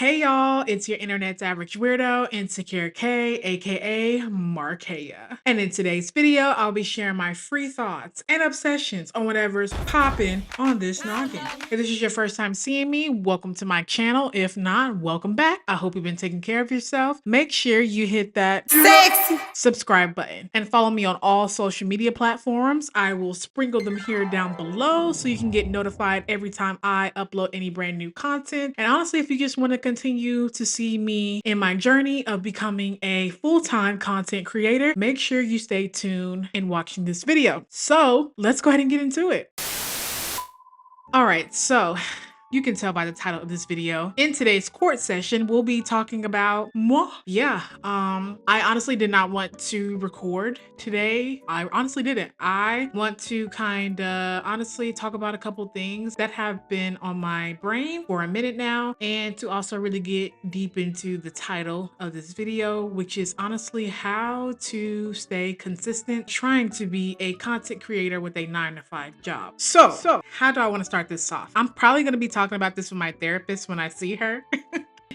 Hey y'all, it's your internet's average weirdo, Insecure K, aka Markeya. And in today's video, I'll be sharing my free thoughts and obsessions on whatever's popping on this noggin. If this is your first time seeing me, welcome to my channel. If not, welcome back. I hope you've been taking care of yourself. Make sure you hit that sexy subscribe button and follow me on all social media platforms. I will sprinkle them here down below so you can get notified every time I upload any brand new content. And honestly, if you just want to continue to see me in my journey of becoming a full-time content creator, make sure you stay tuned in watching this video. So let's go ahead and get into it. All right, so you can tell by the title of this video. In today's court session, we'll be talking about moi. Yeah, I honestly did not want to record today. I honestly didn't. I want to honestly talk about a couple things that have been on my brain for a minute now, and to also really get deep into the title of this video, which is honestly how to stay consistent trying to be a content creator with a 9-to-5 job. So how do I want to start this off? I'm probably going to be talking about this with my therapist when I see her.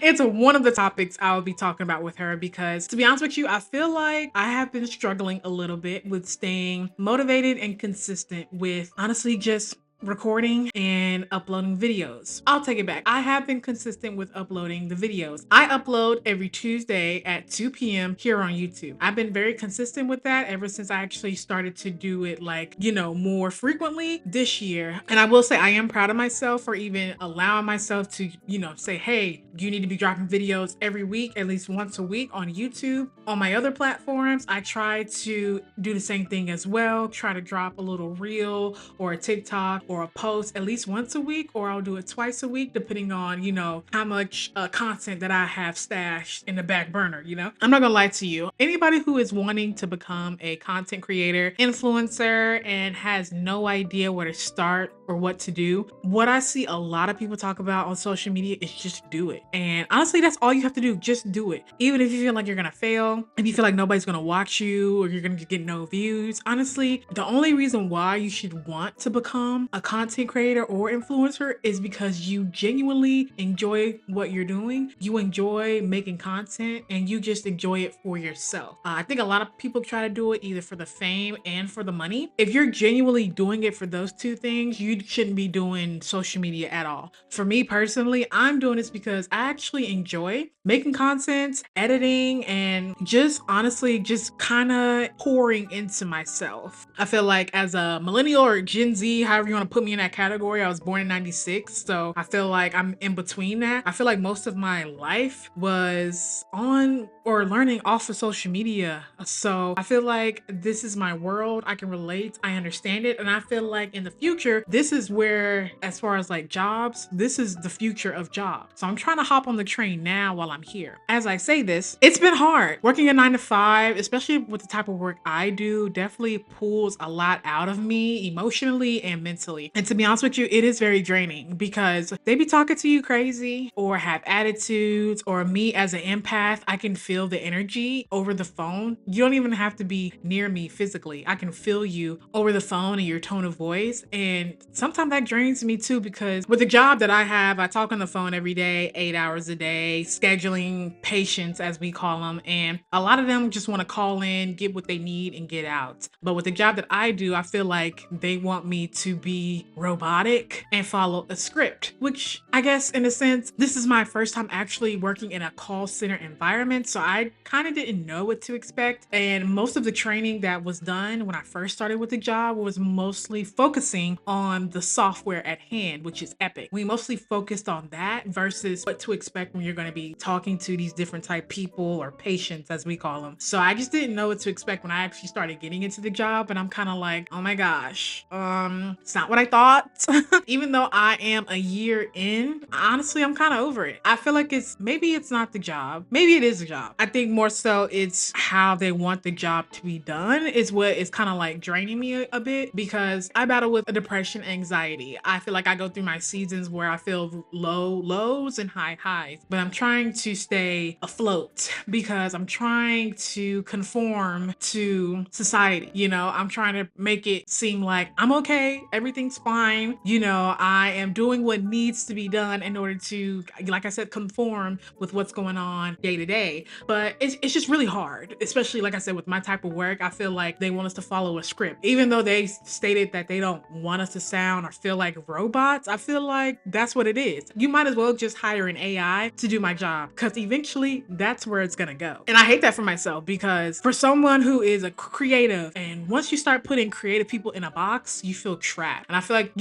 It's one of the topics I'll be talking about with her because, to be honest with you, I feel like I have been struggling a little bit with staying motivated and consistent with honestly just recording and uploading videos. I'll take it back. I have been consistent with uploading the videos. I upload every Tuesday at 2 p.m. here on YouTube. I've been very consistent with that ever since I actually started to do it more frequently this year. And I will say I am proud of myself for even allowing myself to, say, hey, you need to be dropping videos every week, at least once a week on YouTube. On my other platforms, I try to do the same thing as well. Try to drop a little reel or a TikTok or a post at least once a week, or I'll do it twice a week, depending on, how much content that I have stashed in the back burner, I'm not gonna lie to you. Anybody who is wanting to become a content creator, influencer, and has no idea where to start or what to do, what I see a lot of people talk about on social media is just do it. And honestly, that's all you have to do. Just do it. Even if you feel like you're gonna fail, if you feel like nobody's gonna watch you or you're gonna get no views, honestly, the only reason why you should want to become a content creator or influencer is because you genuinely enjoy what you're doing. You enjoy making content and you just enjoy it for yourself. I think a lot of people try to do it either for the fame and for the money. If you're genuinely doing it for those two things, you shouldn't be doing social media at all. For me personally, I'm doing this because I actually enjoy making content, editing, and just honestly just kind of pouring into myself. I feel like as a millennial or Gen Z, however you want to put me in that category, I was born in 96, so I feel like I'm in between that. I feel like most of my life was on or learning off of social media, so I feel like this is my world. I can relate, I understand it, and I feel like in the future, this is where, as far as like jobs, this is the future of jobs. So I'm trying to hop on the train now while I'm here. As I say this, it's been hard. Working a 9-to-5, especially with the type of work I do, definitely pulls a lot out of me emotionally and mentally. And to be honest with you, it is very draining because they be talking to you crazy or have attitudes, or me as an empath, I can feel the energy over the phone. You don't even have to be near me physically. I can feel you over the phone and your tone of voice. And sometimes that drains me too, because with the job that I have, I talk on the phone every day, 8 hours a day, scheduling patients as we call them. And a lot of them just want to call in, get what they need and get out. But with the job that I do, I feel like they want me to be robotic and follow a script, which I guess in a sense, this is my first time actually working in a call center environment. So I kind of didn't know what to expect. And most of the training that was done when I first started with the job was mostly focusing on the software at hand, which is Epic. We mostly focused on that versus what to expect when you're going to be talking to these different type people or patients as we call them. So I just didn't know what to expect when I actually started getting into the job. And I'm kind of like, oh my gosh, it's not what I thought. Even though I am a year in, honestly, I'm kind of over it. I feel like maybe it's not the job. Maybe it is a job. job. I think more so it's how they want the job to be done is what is kind of like draining me a bit, because I battle with a depression, anxiety. I feel like I go through my seasons where I feel low lows and high highs, but I'm trying to stay afloat because I'm trying to conform to society. I'm trying to make it seem like I'm okay, everything's fine. I am doing what needs to be done in order to, like I said, conform with what's going on day to day. But it's just really hard, especially like I said, with my type of work. I feel like they want us to follow a script, even though they stated that they don't want us to sound or feel like robots. I feel like that's what it is. You might as well just hire an AI to do my job, because eventually that's where it's gonna go. And I hate that for myself, because for someone who is a creative, and once you start putting creative people in a box, you feel trapped. And I feel like,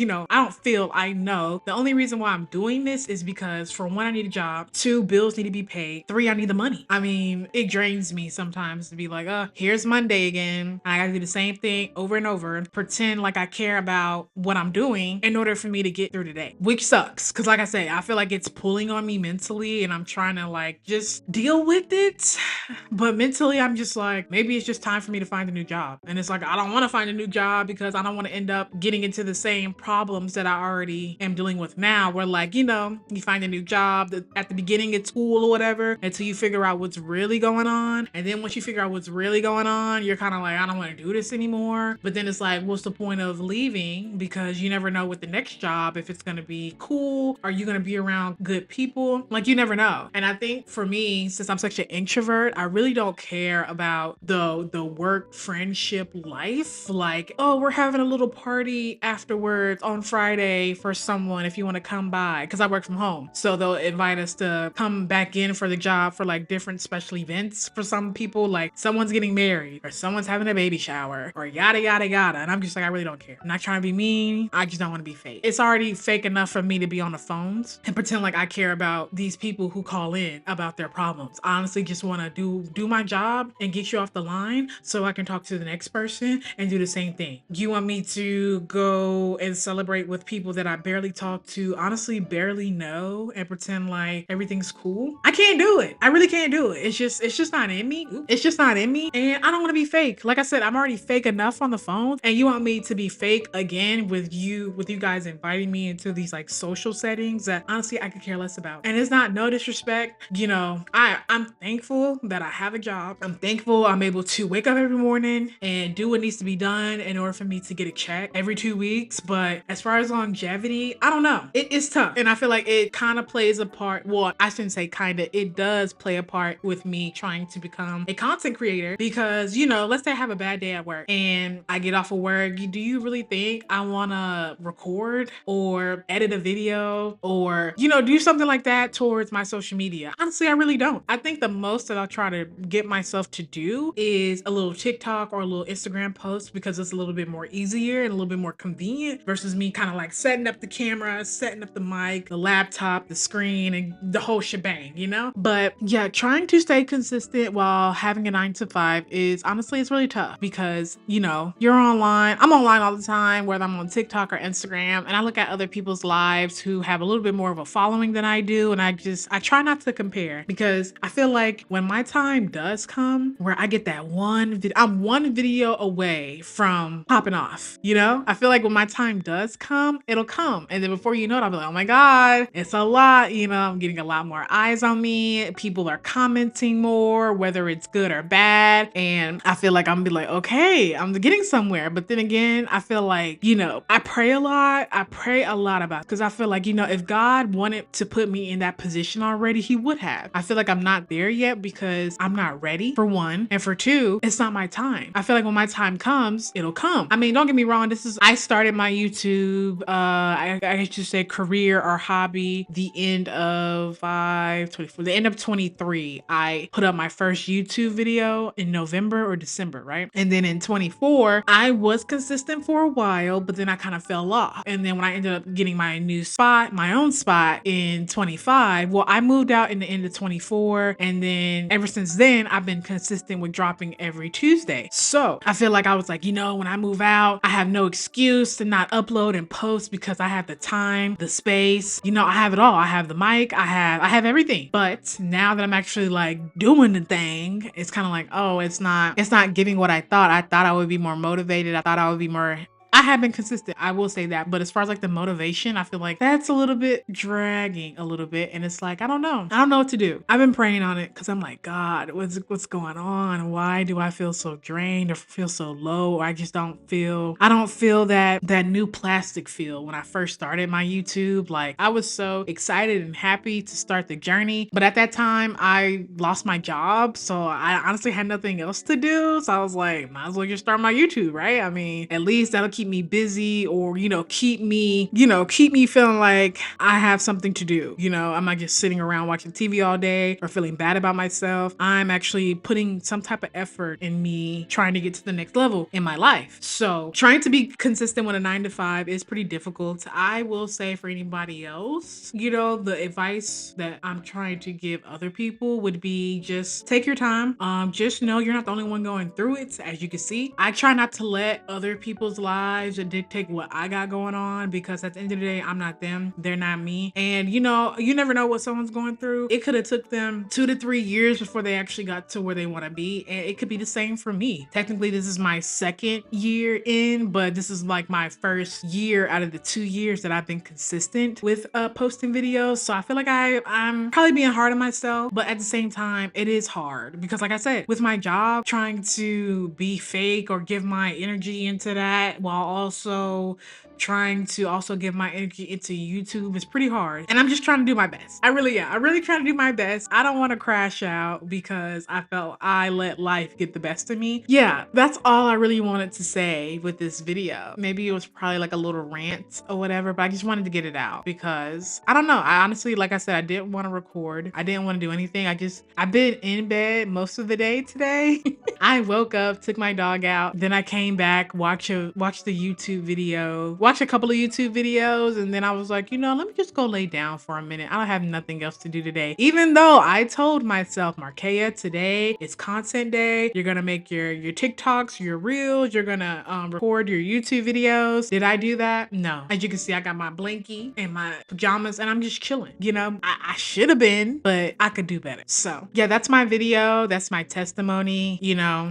I know the only reason why I'm doing this is because, for one, I need a job, two, bills need to be paid, three, I need the money. I mean, it drains me sometimes to be like, here's Monday again. I gotta do the same thing over and over and pretend like I care about what I'm doing in order for me to get through the day, which sucks. Cause like I say, I feel like it's pulling on me mentally, and I'm trying to like just deal with it. But mentally, I'm just like, maybe it's just time for me to find a new job. And it's like, I don't want to find a new job because I don't want to end up getting into the same problems that I already am dealing with now, where like, you find a new job that at the beginning it's cool or whatever until you figure out what's really going on. And then once you figure out what's really going on, you're kind of like, I don't want to do this anymore. But then it's like, what's the point of leaving? Because you never know with the next job if it's going to be cool. Are you going to be around good people? Like, you never know. And I think for me, since I'm such an introvert, I really don't care about the work friendship life. Like, oh, we're having a little party afterwards on Friday for someone if you want to come by, because I work from home. So they'll invite us to come back in for the job for like different special events for some people, like someone's getting married or someone's having a baby shower or yada yada yada. And I'm just like, I really don't care. I'm not trying to be mean. I just don't want to be fake. It's already fake enough for me to be on the phones and pretend like I care about these people who call in about their problems. I honestly just want to do my job and get you off the line so I can talk to the next person and do the same thing. You want me to go and celebrate with people that I barely talk to, honestly barely know, and pretend like everything's cool? I can't do it. I really can't do it. It's just not in me. It's just not in me. And I don't want to be fake. Like I said, I'm already fake enough on the phone, and you want me to be fake again with you guys inviting me into these like social settings that honestly I could care less about. And it's not no disrespect. I'm thankful that I have a job. I'm thankful I'm able to wake up every morning and do what needs to be done in order for me to get a check every 2 weeks. But as far as longevity, I don't know. It's tough. And I feel like it kind of plays a part. Well, I shouldn't say kind of. It does play a part with me trying to become a content creator, because, let's say I have a bad day at work and I get off of work. Do you really think I want to record or edit a video or, do something like that towards my social media? Honestly, I really don't. I think the most that I'll try to get myself to do is a little TikTok or a little Instagram post, because it's a little bit more easier and a little bit more convenient versus me kind of like setting up the camera, setting up the mic, the laptop, the screen, and the whole shebang, But yeah, trying to stay consistent while having a 9 to 5 is honestly, it's really tough, because, you're online. I'm online all the time, whether I'm on TikTok or Instagram, and I look at other people's lives who have a little bit more of a following than I do. And I try not to compare, because I feel like when my time does come where I get that I'm one video away from popping off, I feel like when my time does come, it'll come. And then before you know it, I'll be like, oh my God, it's a lot, I'm getting a lot more eyes on me. People are commenting more, whether it's good or bad. And I feel like I'm gonna be like, okay, I'm getting somewhere. But then again, I feel like, I pray a lot. I pray a lot about, because I feel like, if God wanted to put me in that position already, he would have. I feel like I'm not there yet because I'm not ready, for one. And for two, it's not my time. I feel like when my time comes, it'll come. I mean, don't get me wrong. I started my YouTube, I should say career or hobby, the end of 5/24, the end of 23. I put up my first YouTube video in November or December, right? And then in 24, I was consistent for a while, but then I kind of fell off. And then when I ended up getting my own spot in 25, well, I moved out in the end of 24. And then ever since then, I've been consistent with dropping every Tuesday. So I feel like I was like, when I move out, I have no excuse to not upload and post, because I have the time, the space, I have it all. I have the mic, I have everything. But now that I'm actually like doing the thing, it's kind of like, oh, it's not giving what I thought. I thought I would be more motivated. I thought I would be more. I have been consistent, I will say that. But as far as like the motivation, I feel like that's a little bit dragging a little bit. And it's like, I don't know. I don't know what to do. I've been praying on it because I'm like, God, what's going on? Why do I feel so drained or feel so low? Or I don't feel that new plastic feel when I first started my YouTube. Like I was so excited and happy to start the journey. But at that time, I lost my job. So I honestly had nothing else to do. So I was like, might as well just start my YouTube, right? I mean, at least that'll keep me busy or, keep me feeling like I have something to do. I'm not just sitting around watching TV all day or feeling bad about myself. I'm actually putting some type of effort in me trying to get to the next level in my life. So trying to be consistent with a 9 to 5 is pretty difficult. I will say for anybody else, the advice that I'm trying to give other people would be just take your time. Just know you're not the only one going through it. As you can see, I try not to let other people's lives dictate what I got going on, because at the end of the day, I'm not them. They're not me. And you never know what someone's going through. It could have took them 2 to 3 years before they actually got to where they want to be. And it could be the same for me. Technically, this is my second year in, but this is like my first year out of the 2 years that I've been consistent with posting videos. So I feel like I'm probably being hard on myself, but at the same time, it is hard because like I said, with my job, trying to be fake or give my energy into that while also trying to also give my energy into YouTube is pretty hard. And I'm just trying to do my best. I really am. I really try to do my best. I don't want to crash out because I felt I let life get the best of me. Yeah, that's all I really wanted to say with this video. Maybe it was probably like a little rant or whatever, but I just wanted to get it out because I don't know. I honestly, like I said, I didn't want to record. I didn't want to do anything. I've been in bed most of the day today. I woke up, took my dog out, then I came back, watched the YouTube video, watched a couple of YouTube videos, and then I was like, let me just go lay down for a minute. I don't have nothing else to do today. Even though I told myself, Markeia, today is content day. You're gonna make your TikToks, your reels, you're gonna record your YouTube videos. Did I do that? No. As you can see, I got my blankie and my pajamas and I'm just chilling. I should have been, but I could do better. So yeah, that's my video. That's my testimony.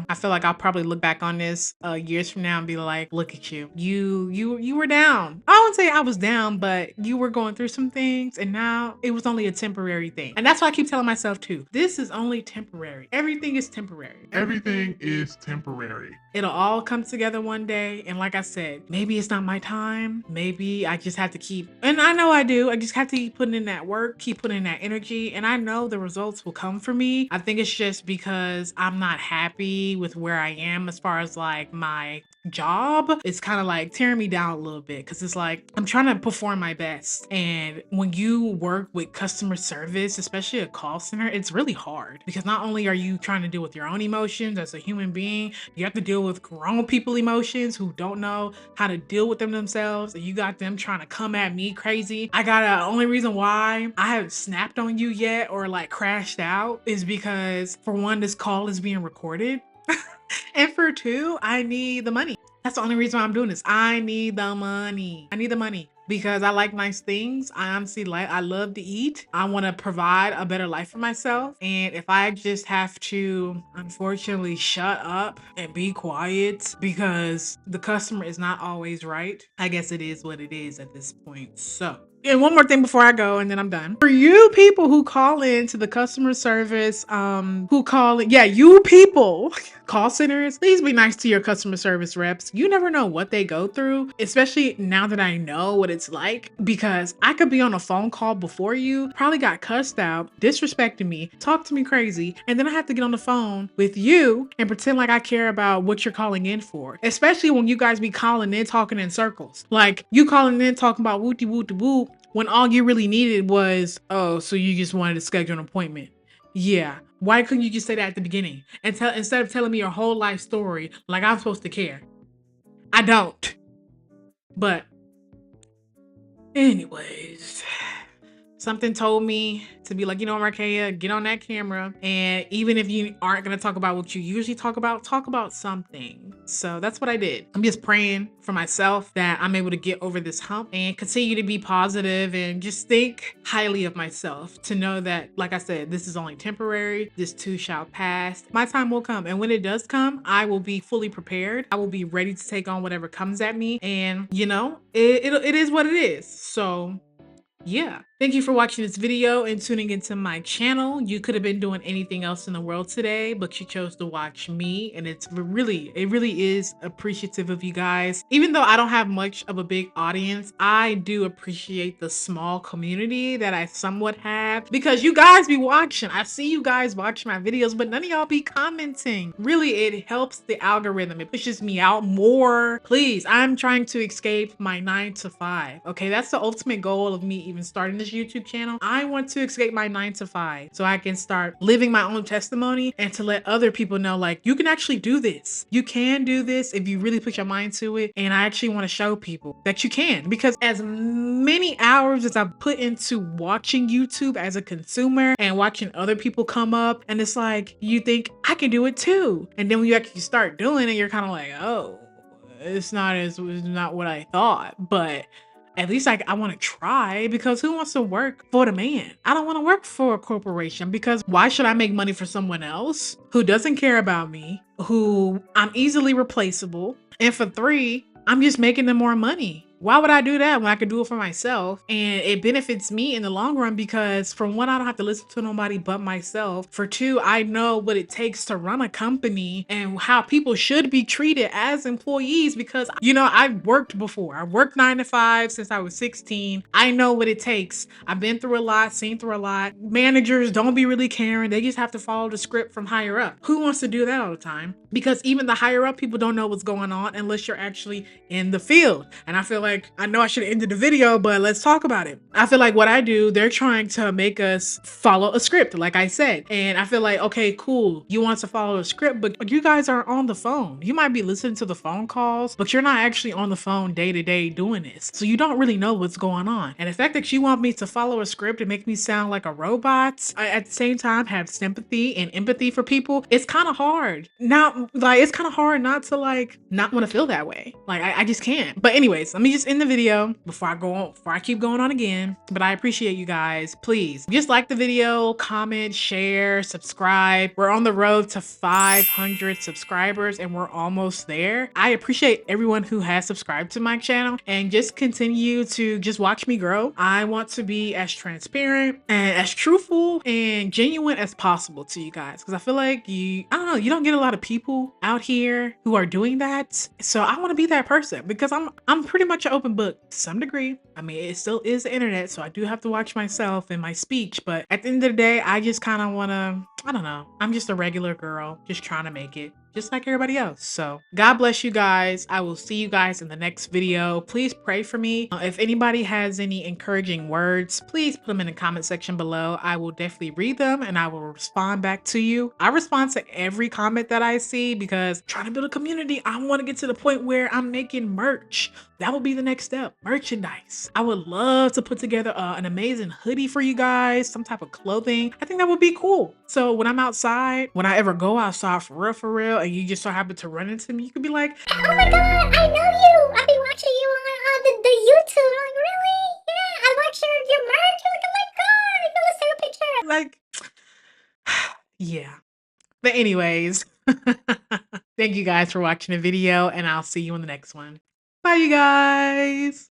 I feel like I'll probably look back on this years from now and be like, look at you. You were down. I wouldn't say I was down, but you were going through some things and now it was only a temporary thing. And that's why I keep telling myself too, this is only temporary. Everything is temporary. Everything is temporary. It'll all come together one day. And like I said, maybe it's not my time. Maybe I just have to keep, and I know I do. I just have to keep putting in that work, keep putting in that energy. And I know the results will come for me. I think it's just because I'm not happy with where I am as far as like my job. It's kind of like tearing me down a little bit because it's like I'm trying to perform my best. And when you work with customer service, especially a call center, it's really hard because not only are you trying to deal with your own emotions as a human being, you have to deal with grown people emotions who don't know how to deal with them themselves. And you got them trying to come at me crazy. Only reason why I haven't snapped on you yet or like crashed out is because for one, this call is being recorded. And for two, I need the money. That's the only reason why I'm doing this. I need the money. I need the money because I like nice things. I love to eat. I want to provide a better life for myself. And if I just have to, unfortunately, shut up and be quiet because the customer is not always right, I guess it is what it is at this point. So, and one more thing before I go and then I'm done. For you people who call in to the customer service, you people, call centers, please be nice to your customer service reps. You never know what they go through, especially now that I know what it's like, because I could be on a phone call before you, probably got cussed out, disrespected me, talked to me crazy, and then I have to get on the phone with you and pretend like I care about what you're calling in for, especially when you guys be calling in talking in circles. Like you calling in talking about wooty wooty woo when all you really needed was, oh, so you just wanted to schedule an appointment. Yeah. Why couldn't you just say that at the beginning and instead of telling me your whole life story like I'm supposed to care? I don't. But anyways, Something told me to be like, you know, Markeia, get on that camera. And even if you aren't going to talk about what you usually talk about something. So that's what I did. I'm just praying for myself that I'm able to get over this hump and continue to be positive and just think highly of myself, to know that, like I said, this is only temporary. This too shall pass. My time will come. And when it does come, I will be fully prepared. I will be ready to take on whatever comes at me. And, you know, it is what it is. So yeah. Thank you for watching this video and tuning into my channel. You could have been doing anything else in the world today, but you chose to watch me, and it really is appreciative of you guys. Even though I don't have much of a big audience, I do appreciate the small community that I somewhat have, because you guys be watching. I see you guys watching my videos, but none of y'all be commenting. Really, it helps the algorithm. It pushes me out more. Please, I'm trying to escape my 9 to 5. Okay, that's the ultimate goal of me even starting this YouTube channel. I want to escape my 9 to 5 so I can start living my own testimony and to let other people know, like, you can actually do this. You can do this if you really put your mind to it. And I actually want to show people that you can, because as many hours as I've put into watching YouTube as a consumer and watching other people come up, and it's like, you think I can do it too. And then when you actually start doing it, you're kind of like, oh, it's not what I thought, but at least I want to try, because who wants to work for the man? I don't want to work for a corporation, because why should I make money for someone else who doesn't care about me, who I'm easily replaceable, and for 3, I'm just making them more money? Why would I do that when I could do it for myself? And it benefits me in the long run, because for 1, I don't have to listen to nobody but myself. For 2, I know what it takes to run a company and how people should be treated as employees, because, you know, I've worked before. I worked 9 to 5 since I was 16. I know what it takes. I've been through a lot, seen through a lot. Managers don't be really caring. They just have to follow the script from higher up. Who wants to do that all the time? Because even the higher up people don't know what's going on unless you're actually in the field. And I feel like, I know I should have ended the video, but let's talk about it. I feel like what I do, they're trying to make us follow a script, like I said. And I feel like, okay, cool, you want to follow a script, but you guys are on the phone. You might be listening to the phone calls, but you're not actually on the phone day to day doing this. So you don't really know what's going on. And the fact that you want me to follow a script and make me sound like a robot, I, at the same time, have sympathy and empathy for people, it's kind of hard. It's kind of hard not to not want to feel that way. Like, I just can't. But anyways, let me just end the video before I keep going on again. But I appreciate you guys. Please just like the video, comment, share, subscribe. We're on the road to 500 subscribers and we're almost there. I appreciate everyone who has subscribed to my channel, and just continue to just watch me grow. I want to be as transparent and as truthful and genuine as possible to you guys, because I feel like I don't know, you don't get a lot of people out here who are doing that. So I want to be that person, because I'm pretty much an open book to some degree. I mean, it still is the internet, so I do have to watch myself and my speech, but at the end of the day, I just kind of want to, I don't know, I'm just a regular girl just trying to make it, just like everybody else. So God bless you guys. I will see you guys in the next video. Please pray for me. If anybody has any encouraging words, please put them in the comment section below. I will definitely read them and I will respond back to you. I respond to every comment that I see, because trying to build a community, I want to get to the point where I'm making merch. That will be the next step, merchandise. I would love to put together an amazing hoodie for you guys, some type of clothing. I think that would be cool. So when I'm outside, when I ever go outside for real, and you just so happen to run into me, you could be like, oh my god, I know you. I've been watching you on the YouTube. I'm like, really? Yeah, I watched your merch. Like, oh my god, I gotta take a picture. like, yeah. But anyways, thank you guys for watching the video, and I'll see you in the next one. Bye, you guys.